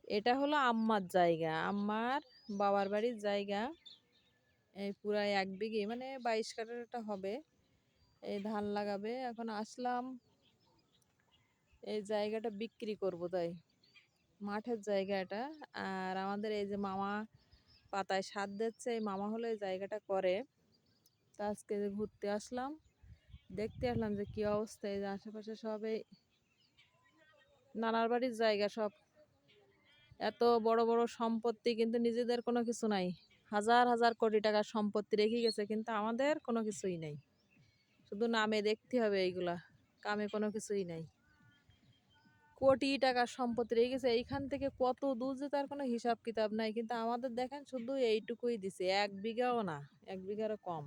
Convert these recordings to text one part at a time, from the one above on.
এটা হলো আম্মার জায়গা, আম্মার বাবার বাড়ির জায়গা। এই পুরাই 1 বিঘে, মানে 22 কাঠার একটা হবে। এই ধান লাগাবে। এখন আসলাম এই জায়গাটা বিক্রি করব, তাই মাঠের জায়গা এটা। আর আমাদের এই যে মামা পাতায় সার দিচ্ছে, এই মামা হলো এই জায়গাটা করে। তা আজকে যে ঘুরতে আসলাম, দেখতে আসলাম যে কি অবস্থা। এই যে আশেপাশে সব এই নানার বাড়ির জায়গা, সব এত বড় বড় সম্পত্তি, কিন্তু নিজেদের কোনো কিছু নাই। হাজার হাজার কোটি টাকার সম্পত্তি রেখে গেছে, কিন্তু আমাদের কোনো কিছুই নাই। শুধু নামে দেখতে হবে, এইগুলা কামে কোনো কিছুই নাই। কোটি টাকার সম্পত্তি রেখে গেছে, এইখান থেকে কত দূর যে তার কোনো হিসাব কিতাব নাই। কিন্তু আমাদের দেখেন শুধু এইটুকুই দিছে, 1 বিঘাও না, 1 বিঘারও কম।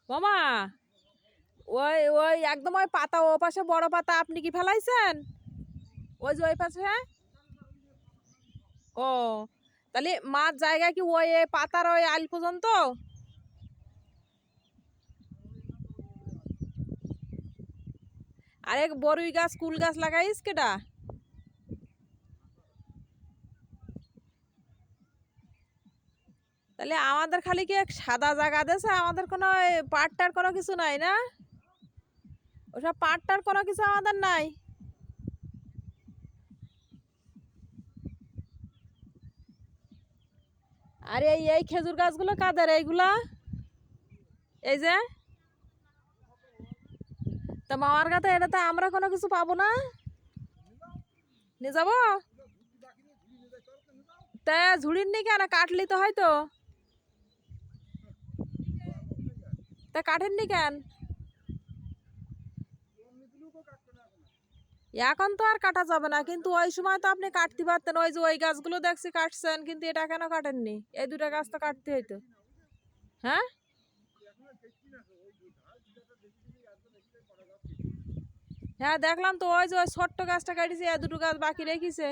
মামা, ওই ওই একদম ওই পাতা, ও পাশে বড় পাতা আপনি কি ফেলাইছেন? ওই যে ওই পাশে। ও, তাহলে মাছ জায়গা কি ওই পাতার ওই আল পর্যন্ত? আরে বড়ই গাছ কুল গাছ লাগাইস কেডা? তাহলে আমাদের খালি কি এক সাদা জায়গা দেছে, আমাদের কোনো পাটটার কোনো কিছু নাই না? ওসব পাটটার কোনো কিছু আমাদের নাই। আরে এই এই খেজুর গাছগুলো কাদের এইগুলা? এই যে তা মামার কাছে, এটাতে আমরা কোনো কিছু পাবো না? নিয়ে যাবো? তা ঝুড়ির নি কেন, কাটলি তো হয়তো। তা কাঠের নি কেন? এখন তো আর কাটা যাবে না, কিন্তু ওই সময় তো আপনি কাটতে পারতেন। ওই যে ওই গাছগুলো দেখছি কাটছেন, কিন্তু এটা কেন কাটেননি? এই দুটা গাছ তো কাটতে হইতো। হ্যাঁ, হ্যাঁ দেখলাম তো, ওই যে ওই ছোট্ট গাছটা কাটিছে, দুটো গাছ বাকি রেখেছে।